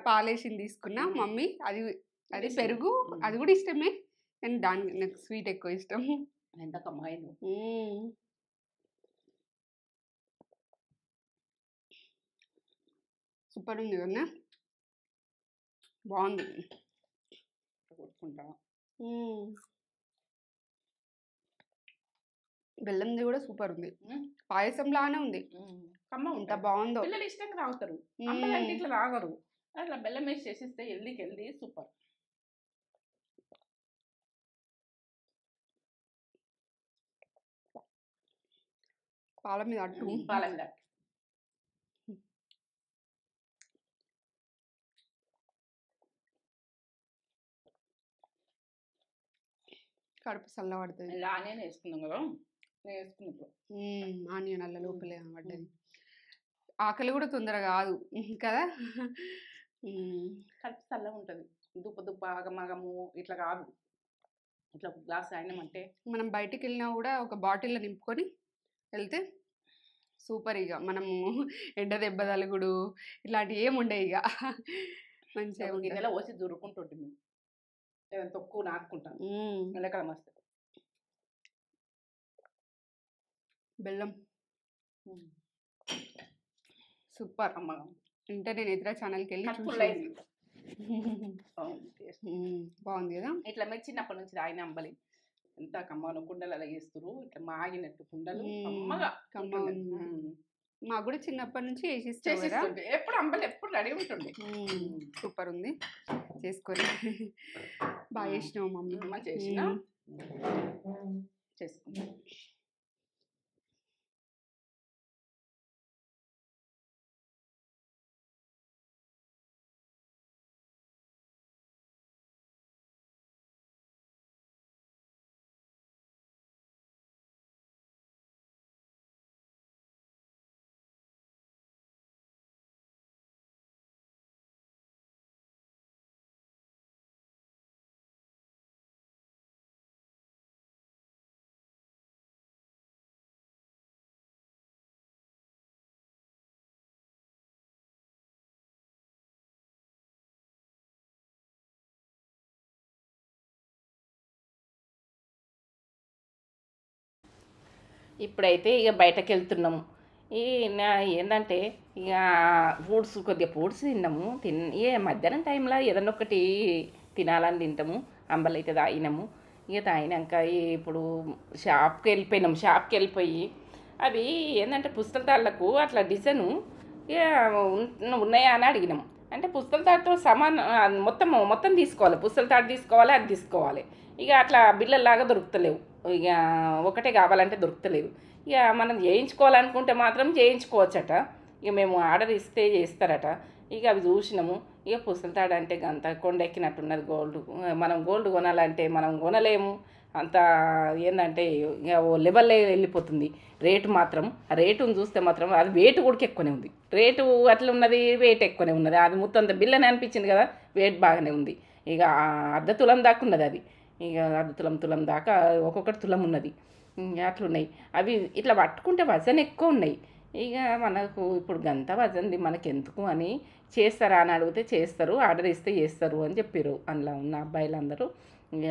పాలేసింది తీసుకున్నా. మమ్మీ అది పెరుగు, అది కూడా ఇష్టమే, కానీ నాకు స్వీట్ ఎక్కువ ఇష్టం. సూపర్ ఉంది కదా, బాగుంది. బెల్లంది కూడా సూపర్ ఉంది, పాయసం లానే ఉంది. ఎంత బాగుందో. పిల్లలు ఇష్టంగా తాగుతారు, ఇట్లా తాగరు. అట్లా బెల్లం వేసి చేసిస్తే హెల్దీ సూపర్. పాల మీద అట్టు, కడుపు చల్లబడుతుంది. ఆనియన్ వేసుకున్నాం కదా, ఆనియన్ అల్ల లోపలే పడ్డది. ఆకలి కూడా తొందరగా కాదు కదా, కడుపు చల్లగా ఉంటుంది. దుబ్బ మగము ఇట్లా కాదు. ఇట్లా ఒక గ్లాస్ అయినామంటే మనం బయటికి వెళ్ళినా కూడా ఒక బాటిల్లో నింపుకొని వెళ్తే సూపర్. ఇక మనము ఎండ దెబ్బ తలుగుడు ఇట్లాంటివి ఏముండే, ఇక మంచిగా గిన్నెలో పోసి దొరుకుంటుంటే మేము ఏదైనా తక్కువ నాటుకుంటాం. ఎండాకాలం వస్తే బెల్లం సూపర్ అమ్మ. అంటే నేను నేత్ర ఛానల్కి వెళ్ళి బాగుంది కదా. ఇట్లా మీరు చిన్నప్పటి నుంచి తాగిన అంబలి ఎంత కమ్మను, కుండలు అలా వేస్తారు, ఇట్లా మాగినట్టు కుండలు కమ్మగా. మాకు కూడా చిన్నప్పటి నుంచి వేసిస్తారు, ఎప్పుడు అంబలి ఎప్పుడు రెడీ ఉంటుంది. సూపర్ ఉంది, చేసుకొని బాగా చేసినావు మమ్మీ. చేసిన చేసుకుంటాం. ఇప్పుడైతే ఇక బయటకెళ్తున్నాము. ఈ నా ఏందంటే ఇక కొద్దిగా ఫ్రూట్స్ తిన్నాము. మధ్యాహ్నం టైంలో ఏదన్నా ఒకటి తినాలని తింటాము. అంబలైతే తాగినాము. ఇక తాగినాక ఇప్పుడు షాప్కి వెళ్ళిపోయి అవి ఏంటంటే పుస్తల తాళ్ళకు అట్లా డిజైను ఇక ఉన్నాయా అని అడిగినాం. అంటే పుస్తల తాడుతో మొత్తం తీసుకోవాలి. పుస్తల తాడు తీసుకోవాలి, అది తీసుకోవాలి. ఇక అట్లా బిళ్ళల్లాగా దొరుకుతలేవు. ఇక ఒకటే కావాలంటే దొరుకుతలేదు. ఇక మనం చేయించుకోవాలనుకుంటే మాత్రం చేయించుకోవచ్చట. ఇక మేము ఆర్డర్ ఇస్తే చేస్తారట. ఇక అవి చూసినాము. ఇక పుస్తల తాడు అంటే అంత కొండెక్కినట్టున్నది గోల్డ్. మనం గోల్డ్ కొనాలంటే మనం కొనలేము. అంత ఏంటంటే ఇక ఓ లెవెల్లో వెళ్ళిపోతుంది రేటు మాత్రం. ఆ రేటును చూస్తే మాత్రం అది వెయిట్ కూడా ఎక్కువనే ఉంది. రేటు అట్లా ఉన్నది, వెయిట్ ఎక్కువనే ఉన్నది. అది మొత్తం అంత బిల్లని అనిపించింది కదా, వెయిట్ బాగానే ఉంది. ఇక అర్ధ తులం దాకా ఉన్నది అది. ఇక అర్ధ తులం దాకా ఒక్కొక్కటి తులం ఉన్నది. అట్లున్నాయి అవి. ఇట్లా పట్టుకుంటే వజన్ ఎక్కువ ఉన్నాయి. ఇక మనకు ఇప్పుడు గంత వజన్ది మనకి ఎందుకు అని చేస్తారా అని అడిగితే చేస్తారు, ఆర్డర్ ఇస్తే చేస్తారు అని చెప్పారు అందులో ఉన్న అబ్బాయిలందరూ. ఇక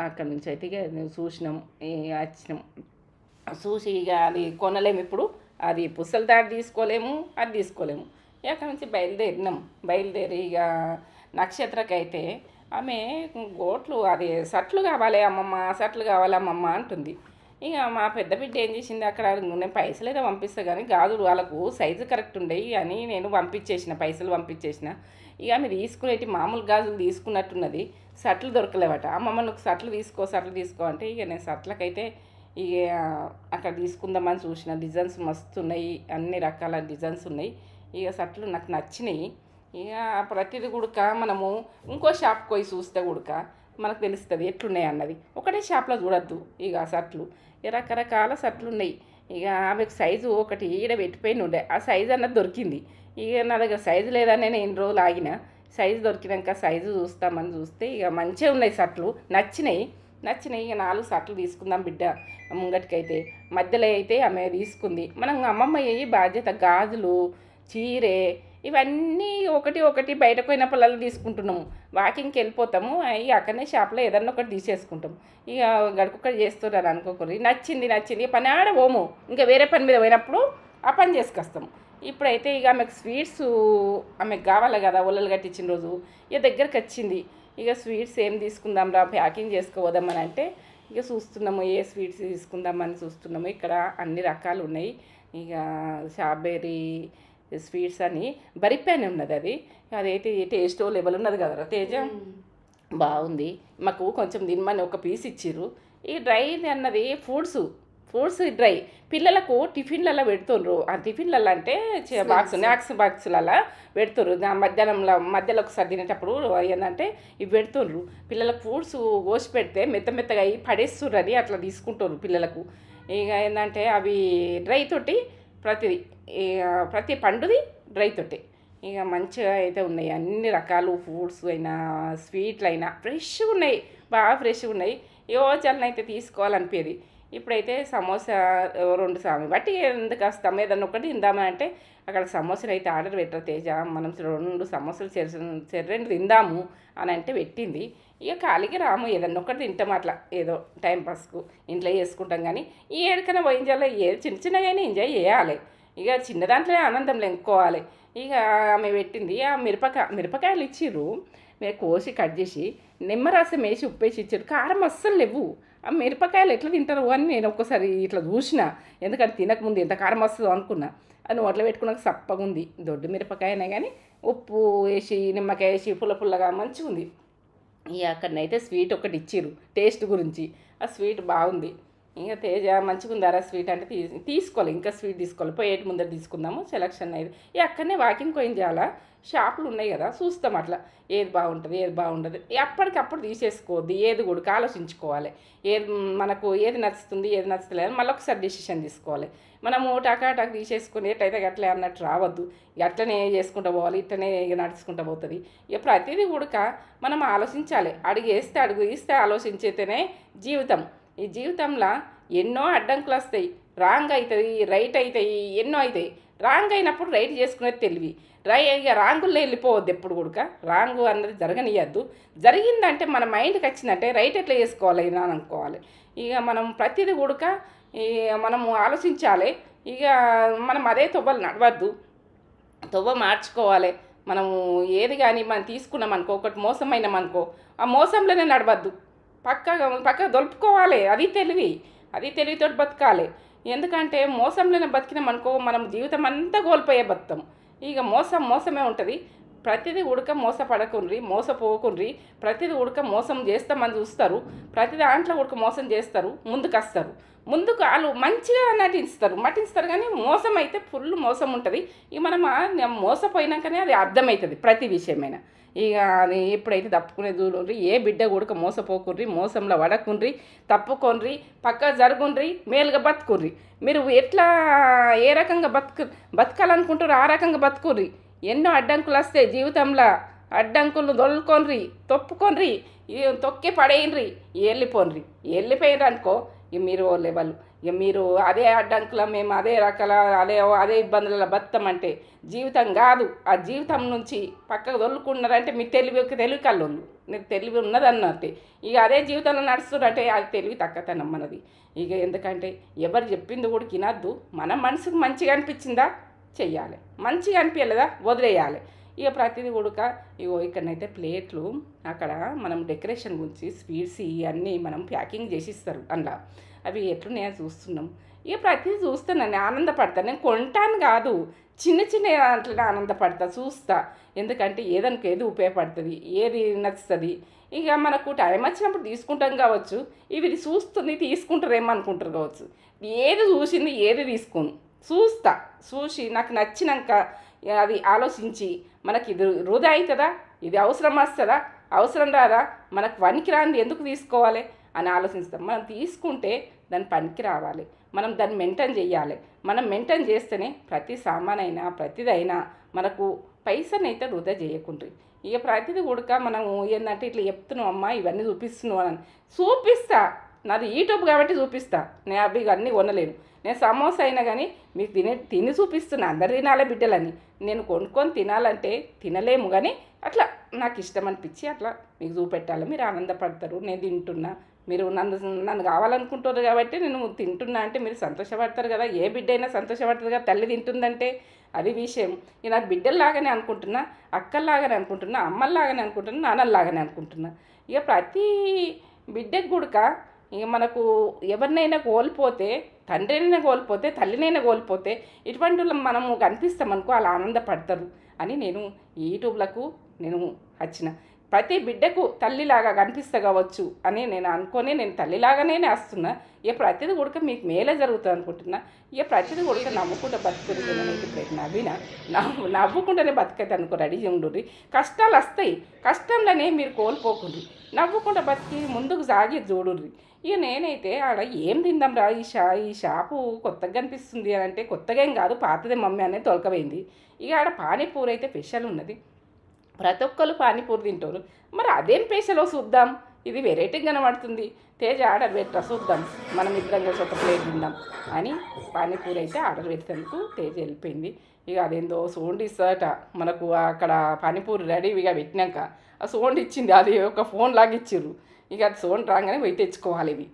అక్కడి నుంచి అయితే ఇక చూసినాం, వచ్చినాం. చూసి ఇక అది కొనలేము ఇప్పుడు. అది పుస్తల తాడు తీసుకోలేము, అది తీసుకోలేము. ఇక అక్కడి నుంచి బయలుదేరి ఇక నక్షత్రకైతే ఆమె గోట్లు అది షర్ట్లు కావాలి అమ్మమ్మ అంటుంది. ఇక మా పెద్ద బిడ్డ ఏం చేసింది, అక్కడ నేను పైసలు ఏదో పంపిస్తా కానీ గాజులు వాళ్ళకు సైజు కరెక్ట్ ఉండేవి అని నేను పైసలు పంపించేసిన. ఇక ఆమె తీసుకునేటి మామూలు గాజులు తీసుకున్నట్టున్నది. షర్ట్లు దొరకలేవట. అమ్మమ్మ నువ్వు షర్ట్లు తీసుకో అంటే ఇక నేను షర్ట్లకైతే ఇక అక్కడ తీసుకుందామని చూసిన. డిజైన్స్ మస్తు ఉన్నాయి, అన్ని రకాల డిజైన్స్ ఉన్నాయి. ఇక షర్ట్లు నాకు నచ్చినాయి. ఇక ప్రతిదీ కూడక మనము ఇంకో షాప్కి పోయి చూస్తే కూడక మనకు తెలుస్తుంది ఎట్లున్నాయి అన్నది. ఒకటే షాప్లో చూడద్దు. ఇక షర్ట్లు రకరకాల షర్ట్లు ఉన్నాయి. ఇక ఆమెకు సైజు ఒకటి ఈడ పెట్టిపోయిన ఉండే, ఆ సైజు అన్నది దొరికింది. ఇక నా దగ్గర సైజు లేదని నేను ఎన్ని రోజులు ఆగిన. సైజు దొరికినాక సైజు చూస్తామని చూస్తే ఇక మంచిగా ఉన్నాయి షర్ట్లు. నచ్చినాయి. ఇక 4 షర్ట్లు తీసుకుందాం బిడ్డ ముంగటికైతే. మధ్యలో అయితే ఆమె తీసుకుంది. మనం అమ్మమ్మ బాధ్యత గాజులు, చీరే ఇవన్నీ ఒకటి బయటకు పోయిన పిల్లలు తీసుకుంటున్నాము. వాకింగ్కి వెళ్ళిపోతాము, ఇక అక్కడనే షాప్లో ఏదన్నా ఒకటి తీసేసుకుంటాం. ఇక గడుకొక్కటి చేస్తున్నారు అనుకోకూడదు. నచ్చింది పని ఆడ పోము, ఇంకా వేరే పని మీద పోయినప్పుడు ఆ పని చేసుకొస్తాము. ఇప్పుడైతే ఇక ఆమెకు స్వీట్స్ ఆమెకు కావాలి కదా, ఒళ్ళలు కట్టించిన రోజు ఇక దగ్గరికి వచ్చింది. ఇక స్వీట్స్ ఏం తీసుకుందాం రా, ప్యాకింగ్ చేసుకోదామని అంటే ఇక చూస్తున్నాము ఏ స్వీట్స్ తీసుకుందామని చూస్తున్నాము. ఇక్కడ అన్ని రకాలు ఉన్నాయి. ఇక స్ట్రాబెర్రీ స్వీట్స్ అని బరిప్యాన్ ఉన్నది. అదైతే టేస్ట్ లెవెల్ ఉన్నది కదరా తేజ, బాగుంది. మాకు కొంచెం తినమని ఒక పీస్ ఇచ్చిర్రు. ఈ డ్రై అన్నది ఫ్రూట్స్ డ్రై పిల్లలకు టిఫిన్లలో పెడుతుండ్రు. ఆ టిఫిన్లలో అంటే స్నాక్స్ బాక్సులలో పెడుతుర్రు. మధ్యలో ఒకసారి తినేటప్పుడు ఏంటంటే ఇవి పెడుతుండ్రు. పిల్లలకు ఫ్రూట్స్ కోసి పెడితే మెత్తగా అయ్యి పడేస్తుర్రని అట్లా తీసుకుంటారు పిల్లలకు. ఇక ఏంటంటే అవి డ్రై తోటి ప్రతి పండుది డ్రై తోటి. ఇక మంచిగా అయితే ఉన్నాయి. అన్ని రకాలు ఫ్రూట్స్ అయినా స్వీట్లు అయినా ఫ్రెష్గా ఉన్నాయి, బాగా ఫ్రెష్గా ఉన్నాయి. చల్లనైతే తీసుకోవాలనిపించేది. ఇప్పుడైతే సమోసా 2 సామి బట్టి ఎందుకు వస్తాము, ఏదన్నా ఒకటి తిందామని అంటే అక్కడ సమోసాలు అయితే ఆర్డర్ పెట్టరు తేజ. మనం 2 సమోసాలు చెర్రెండు తిందాము అని అంటే పెట్టింది. ఇక ఖాళీగా రాము, ఏదన్నా ఒకటి తింటాం అట్లా ఏదో టైంపాస్కు ఇంట్లో చేసుకుంటాం. కానీ ఈ ఏడికైనా పోయించాలో చిన్నగా ఎంజాయ్ చేయాలి. ఇక చిన్న దాంట్లో ఆనందం లెంకోవాలి. ఇక ఆమె పెట్టింది. ఆ మిరపకాయలు ఇచ్చిర్రు, మేము కోసి కట్ చేసి నిమ్మరసం వేసి ఉప్పేసి ఇచ్చారు. కారం అస్సలు లేవు. ఆ మిరపకాయలు ఎట్లా తింటారు అని నేను ఒక్కసారి ఇట్లా చూసిన. ఎందుకంటే తినకముందు ఎంత కారం వస్తుందో అనుకున్నా. అది నోట్లో పెట్టుకున్నాక సప్పగా ఉంది. దొడ్డు మిరపకాయనే కానీ ఉప్పు వేసి నిమ్మకాయ వేసి పుల్లగా మంచిగా ఉంది. ఇక అక్కడనైతే స్వీట్ ఒకటి ఇచ్చిర్రు టేస్ట్ గురించి. ఆ స్వీట్ బాగుంది. ఇంకా తేజ మంచిగా ఉందారా స్వీట్ అంటే తీసుకోవాలి, ఇంకా స్వీట్ తీసుకోవాలి. పోయేటి ముందర తీసుకుందాము సెలక్షన్ అయ్యేది. ఇక అక్కడనే వాకింగ్ పోయిన చేయాలా, షాపులు ఉన్నాయి కదా చూస్తాం అట్లా ఏది బాగుంటుంది ఏది బాగుండదు. ఎప్పటికప్పుడు తీసేసుకోవద్దు, ఏది కూడా ఆలోచించుకోవాలి. మనకు ఏది నచ్చుతుంది ఏది నచ్చుతలేదు మళ్ళీ ఒకసారి డెసిషన్ తీసుకోవాలి. మనము టాకా తీసేసుకుని ఎట్లయితే అట్లే అన్నట్టు రావద్దు. అట్లనే చేసుకుంటూ పోవాలి, ఇట్లనే నడుచుకుంటూ పోతుంది. ఇక ప్రతిదీ కూడా మనం ఆలోచించాలి. అడుగు ఇస్తే ఆలోచించేతేనే జీవితం. ఈ జీవితంలో ఎన్నో అడ్డంకులు వస్తాయి. రాంగ్ అవుతుంది, రైట్ అవుతాయి, ఎన్నో అవుతాయి. రాంగ్ అయినప్పుడు రైట్ చేసుకునేది తెలివి. ఇక రాంగుల్లో వెళ్ళిపోవద్దు ఎప్పుడు కూడా. రాంగు అన్నది జరగనియద్దు. జరిగిందంటే మన మైండ్కి వచ్చిందంటే రైట్ ఎట్లా చేసుకోవాలి అని అనుకోవాలి. ఇక మనం ప్రతిదీ కూడా ఈ మనము ఆలోచించాలి. ఇక మనం అదే తొవ్వలు నడవద్దు, తొవ్వ మార్చుకోవాలి. మనము ఏది కానీ మనం తీసుకున్నామనుకో, ఒకటి మోసమైనామనుకో, ఆ మోసంలోనే నడవద్దు, పక్కగా దొలుపుకోవాలి. అది తెలివితోటి బతకాలి. ఎందుకంటే మోసంలోనే బతికినామనుకో మనం జీవితం అంతా కోల్పోయే బతాం. ఇక మోసమే ఉంటుంది. ప్రతిదీ ఉడక మోసపడకుండ్రి, మోసపోకుండ్రి. ప్రతిదీ ఉడక మోసం చేస్తామని చూస్తారు, ప్రతి దాంట్లో ఉడక మోసం చేస్తారు, ముందుకు వాళ్ళు మంచిగా మటిస్తారు కానీ మోసం అయితే ఫుల్ మోసం ఉంటుంది. ఇక మనం మోసపోయినాకనే అది అర్థమవుతుంది ప్రతి విషయమైనా. ఇక అది ఎప్పుడైతే తప్పుకునే చూడండి, ఏ బిడ్డ కూడా మోసపోకుండ్రి, మోసంలో పడకుండ్రి, తప్పుకొండ్రి, పక్క జరుగుండ్రి, మేలుగా బతుకుర్రి. మీరు ఎట్లా ఏ రకంగా బతకాలనుకుంటారో ఆ రకంగా బతుకుర్రి. ఎన్నో అడ్డంకులు వస్తాయి జీవితంలో, అడ్డంకులు దొల్లుకొండ్రి, తొప్పుకొండ్రి, తొక్కి పడేయండ్రి, వెళ్ళిపోయినరు అనుకో ఇక మీరు ఓ లెవెల్. ఇక మీరు అదే అడ్డంకుల మేము అదే రకాల అదే ఇబ్బందుల బతామంటే జీవితం కాదు. ఆ జీవితం నుంచి పక్కకు దొల్లుకున్నారంటే మీ తెలివి కల్లోళ్ళు, మీరు తెలివి ఉన్నదన్నట్టే. ఇక అదే జీవితంలో నడుస్తున్నారంటే అది తెలివి తక్కతనం మనది. ఇక ఎందుకంటే ఎవరు చెప్పింది కూడా వినద్దు. మన మనసుకు మంచిగా అనిపించిందా చెయ్యాలి, మంచిగా అనిపించలేదా వదిలేయాలి. ఇక ప్రతిదీ ఉడక ఇక్కడనైతే ప్లేట్లు అక్కడ మనం డెకరేషన్ గురించి స్వీట్స్ ఇవన్నీ మనం ప్యాకింగ్ చేసిస్తారు అందులో. అవి ఎట్లున్నాయో చూస్తున్నాం. ఇక ప్రతిదీ చూస్తానండి, ఆనందపడతాను. నేను కొంటాను కాదు, చిన్న దాంట్లోనే ఆనందపడతా, చూస్తా. ఎందుకంటే ఏది ఉపయోగపడుతుంది, ఏది నచ్చుతుంది. ఇక మనకు టైం వచ్చినప్పుడు తీసుకుంటాం కావచ్చు, ఇవి తీసుకుంటారేమో అనుకుంటారు కావచ్చు. ఏది చూసింది ఏది తీసుకోను, చూసి నాకు నచ్చినాక అది ఆలోచించి మనకి ఇది వృధా అవుతుందా, ఇది అవసరం వస్తుందా, అవసరం రాదా, మనకు పనికి రాంది ఎందుకు తీసుకోవాలి అని ఆలోచిస్తాం. మనం తీసుకుంటే దాని పనికి రావాలి, మనం దాన్ని మెయింటైన్ చేయాలి. మనం మెయింటైన్ చేస్తేనే ప్రతి సామానైనా ప్రతిదైనా మనకు పైసనైతే వృధా చేయకుండ్రి. ఇక ప్రతిదీ కూడా మనం ఏంటంటే ఇట్లా చెప్తున్నావు అమ్మా ఇవన్నీ చూపిస్తున్నావు అని చూపిస్తా. నాది యూట్యూబ్ కాబట్టి చూపిస్తా. నేను అవి అన్నీ కొనలేను. నేను సమోసా అయినా కానీ మీకు తిని చూపిస్తున్నా, అందరు తినాలే బిడ్డలని. నేను కొనుక్కొని తినాలంటే తినలేము, కానీ అట్లా నాకు ఇష్టం అనిపించి అట్లా మీకు చూపెట్టాలి. మీరు ఆనందపడతారు, నేను తింటున్నా, మీరు నన్ను కావాలనుకుంటారు కాబట్టి నేను తింటున్నా అంటే మీరు సంతోషపడతారు కదా. ఏ బిడ్డ అయినా సంతోషపడుతుంది కదా తల్లి తింటుందంటే. అది విషయం. ఇక నాకు బిడ్డల్లాగానే అనుకుంటున్నా, అక్కల్లాగానే అనుకుంటున్నా, అమ్మల్లాగానే అనుకుంటున్నా, నాన్నల్లాగానే అనుకుంటున్నా. ఇక ప్రతి బిడ్డకు కూడా ఇక మనకు ఎవరినైనా కోల్పోతే, తండ్రినైనా కోల్పోతే, తల్లినైనా కోల్పోతే ఇటువంటి మనము కనిపిస్తామనుకో వాళ్ళు ఆనందపడతారు అని నేను యూట్యూబ్లకు వచ్చిన. ప్రతి బిడ్డకు తల్లిలాగా కనిపిస్తా కావచ్చు అని నేను అనుకొని నేను తల్లిలాగానే వస్తున్నా. ఇక ప్రతిదీ కూడా మీకు మేలే జరుగుతుంది అనుకుంటున్నా. ఇక ప్రతిదీ కూడా నవ్వుకుంటూ బతుకుతుంది. నేనైతే ఇప్పుడు నవ్వుకుంటూనే బతికైతే అనుకో రెడీ ఉండుర్రి. కష్టాలు వస్తాయి, కష్టంలోనే మీరు కోల్పోకుండ్రి, నవ్వుకుంటూ బతికి ముందుకు సాగి చూడుర్రి. ఇక నేనైతే ఆడ ఏం తిందాం రా, ఈ షాపు కొత్తగా కనిపిస్తుంది అని అంటే, కొత్తగా ఏం కాదు పాతదే మమ్మీ అనేది తొలకపోయింది. ఇక ఆడ పానీపూరి అయితే స్పెషల్ ఉన్నది, ప్రతి ఒక్కరు పానీపూరి తింటారు. మరి అదేం స్పెషలో చూద్దాం, ఇది వెరైటీగా కనబడుతుంది, తేజ ఆర్డర్ పెట్టా చూద్దాం, మనం ఇద్దరం కలిసి ఒక ప్లేట్ తిందాం అని పానీపూరి అయితే ఆర్డర్ పెట్టేందుకు తేజ వెళ్ళిపోయింది. ఇక అదేందో సౌండ్ ఇస్తాట మనకు. అక్కడ పానీపూరి రెడీగా పెట్టినాక ఆ సౌండ్ ఇచ్చింది, అది ఒక ఫోన్ లాగా ఇచ్చిర్రు. ఇక అది సౌండ్ రాగానే పోయి తెచ్చుకోవాలి. ఇవి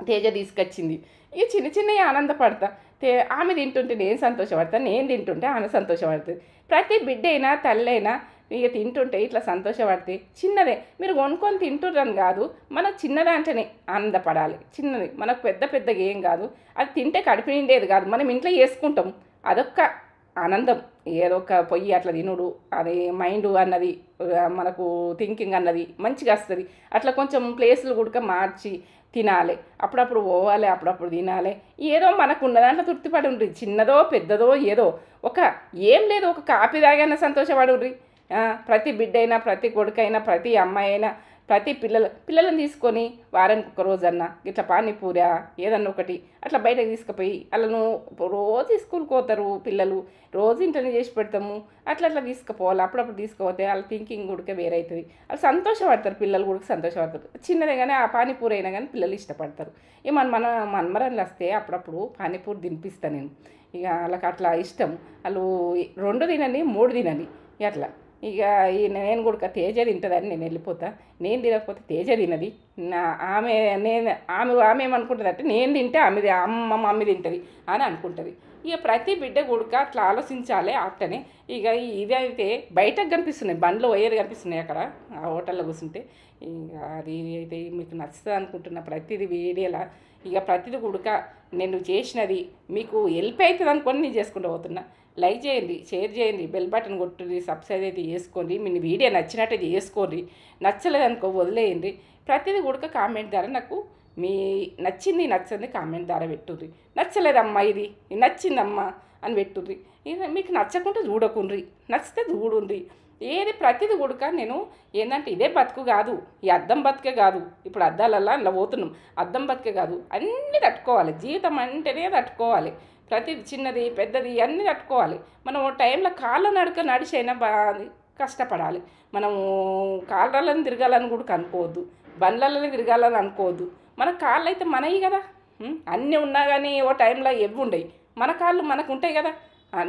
తేజ తీసుకొచ్చింది. ఇక చిన్నవి ఆనందపడతా. ఆమె తింటుంటే నేను సంతోషపడతాను, నేను తింటుంటే ఆమె సంతోషపడుతుంది. ప్రతి బిడ్డ అయినా తల్లి అయినా ఇక తింటుంటే ఇట్లా సంతోషపడితే చిన్నదే మీరు కొనుక్కొని తింటుర్రని కాదు, మనకు చిన్నదాంట్లోనే ఆనందపడాలి. చిన్నది మనకు పెద్దగా ఏం కాదు, అది తింటే కడుపు నిండేది కాదు, మనం ఇంట్లో చేసుకుంటాం, అదొక్క ఆనందం. ఏదో ఒక పొయ్యి అట్లా తినుడు, అది మైండ్ అన్నది మనకు థింకింగ్ అన్నది మంచిగా వస్తుంది. అట్లా కొంచెం ప్లేసులు కూడా మార్చి తినాలి, అప్పుడప్పుడు పోవాలి, అప్పుడప్పుడు తినాలి. ఏదో మనకు ఉన్న దాంట్లో తృప్తిపడి ఉండ్రి, చిన్నదో పెద్దదో ఏదో ఒక ఏం లేదు, ఒక కాపీ తాగైనా సంతోషపడి ఉండ్రి. ప్రతి బిడ్డైనా, ప్రతి కొడుకైనా, ప్రతి అమ్మాయి అయినా, ప్రతి పిల్లలను తీసుకొని వారానికి ఒక రోజన్నా ఇట్లా పానీపూరా ఏదన్నా ఒకటి అట్లా బయటకు తీసుకుపోయి వాళ్ళను రోజు స్కూల్కి పోతారు పిల్లలు, రోజు ఇంట్లోనే చేసి పెడతాము, అట్లా తీసుకుపోవాలి. అప్పుడప్పుడు తీసుకుపోతే వాళ్ళ థింకింగ్ కూడా వేరే అవుతుంది, వాళ్ళు సంతోషపడతారు, పిల్లలు కూడా సంతోషపడతారు. చిన్నదే కానీ ఆ పానీపూరి అయినా కానీ పిల్లలు ఇష్టపడతారు. ఇక మన మన్మరాలు వస్తే అప్పుడప్పుడు పానీపూరి తినిపిస్తాను నేను. ఇక వాళ్ళకి అట్లా ఇష్టం, వాళ్ళు 2 తినని 3 తినని అట్లా ఇక నేను కూడా తేజ తింటుందని నేను వెళ్ళిపోతా. నేను తినకపోతే తేజ తినది. నా ఆమె నేను ఆమె ఏమనుకుంటుంది అంటే నేను తింటే ఆమెది మమ్మీ తింటుంది అని అనుకుంటుంది. ఇక ప్రతి బిడ్డ కూడక అట్లా ఆలోచించాలి. అట్లనే ఇక ఇదైతే బయటకు కనిపిస్తున్నాయి, బండ్లు పోయేది కనిపిస్తున్నాయి అక్కడ ఆ హోటల్లో కూర్చుంటే. ఇక అది అయితే మీకు నచ్చుతుంది అనుకుంటున్నా. ప్రతిదీ వీడియోలా ఇక ప్రతిదీ కూడక నేను చేసినది మీకు హెల్ప్ అవుతుంది అనుకొని నేను చేసుకుంటూ పోతున్నా. లైక్ చేయండి, షేర్ చేయండి, బెల్ బటన్ కొట్టుర్రి, సబ్స్క్రైబ్ అయితే చేసుకోండి. మీ వీడియో నచ్చినట్టయితే చేసుకోండి, నచ్చలేదనుకో వదిలేయండి. ప్రతిదీ కూడా కామెంట్ ద్వారా నాకు మీ నచ్చింది నచ్చింది కామెంట్ ద్వారా పెట్టుర్రి. నచ్చలేదమ్మా ఇది నచ్చిందమ్మా అని పెట్టుర్రి. ఇది మీకు నచ్చకుండా చూడకుండ్రి, నచ్చితే చూడుండ్రి. ఏది ప్రతిదీ కూడక నేను ఏంటంటే ఇదే బతుకు కాదు, ఈ అద్దం బతుకే కాదు. ఇప్పుడు అద్దాలల్లా అలా పోతున్నాం, అద్దం బతుకే కాదు, అన్నీ తట్టుకోవాలి. జీవితం అంటేనే తట్టుకోవాలి. ప్రతిది చిన్నది పెద్దది అన్నీ తట్టుకోవాలి. మనం టైంలో కాళ్ళ నడక నడిచైనా కష్టపడాలి. మనము కాళ్ళని తిరగాలని కూడా అనుకోవద్దు, బండ్లలోనే తిరగాలని అనుకోవద్దు. మన కాళ్ళు అయితే మనవి కదా. అన్నీ ఉన్నా కానీ ఓ టైంలో ఎవ్వి ఉండవు, మన కాళ్ళు మనకు ఉంటాయి కదా.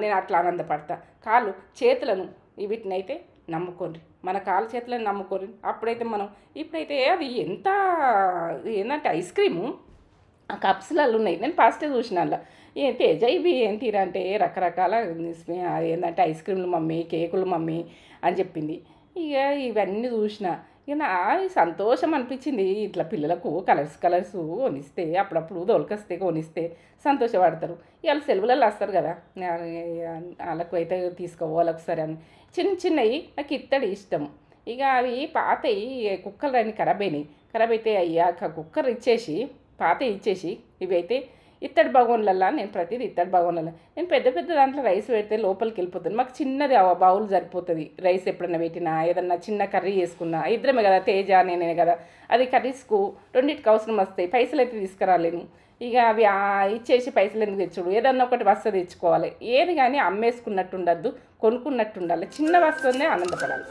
నేను అట్లా ఆనందపడతా. కాళ్ళు చేతులను వీటినైతే నమ్ముకోండి, మన కాళ్ళు చేతులను నమ్ముకోండి. అప్పుడైతే మనం ఇప్పుడైతే అది ఎంత ఏంటంటే ఐస్ క్రీము ఆ కప్స్లలో ఉన్నాయి. నేను ఫస్ట్ చూసిన అలా తేజ ఇవి ఏంటిరా అంటే రకరకాల ఏంటంటే ఐస్ క్రీమ్లు మమ్మీ, కేకులు మమ్మీ అని చెప్పింది. ఇక ఇవన్నీ చూసిన ఇక నా సంతోషం అనిపించింది. ఇట్లా పిల్లలకు కలర్స్ కొనిస్తే అప్పుడప్పుడు దొలకొస్తే కొనిస్తే సంతోషపడతారు. ఇవాళ సెలవులలో వస్తారు కదా, వాళ్ళకు అయితే తీసుకోవాలి ఒకసారి అని. చిన్నవి నాకు ఇత్తడి ఇష్టం. ఇక అవి పాతవి కుక్కలు అన్నీ ఖరాబ్ అయితే అయ్యాక కుక్కర్ ఇచ్చేసి పాతవి ఇచ్చేసి ఇవి అయితే ఇత్తడి బగోన్లల్లా నేను ప్రతిదీ ఇత్తడి బగోన్లలో నేను పెద్ద దాంట్లో రైస్ పెడితే లోపలికి వెళ్ళిపోతుంది. మాకు చిన్నది బౌల్ సరిపోతుంది. రైస్ ఎప్పుడన్నా పెట్టినా ఏదన్నా చిన్న కర్రీ చేసుకున్నా ఇద్దరమే కదా, తేజ నేనే కదా, అది కర్రీస్కు రెండింటికి అవసరం వస్తాయి. పైసలు అయితే తీసుకురాలేను. ఇక అవి ఇచ్చేసి పైసలు ఎందుకు తెచ్చుడు, ఏదన్నా ఒకటి వస్తువు తెచ్చుకోవాలి. ఏది కానీ అమ్మేసుకున్నట్టు ఉండద్దు, కొనుక్కున్నట్టు ఉండాలి. చిన్న వస్తువునే ఆనందపడాలి.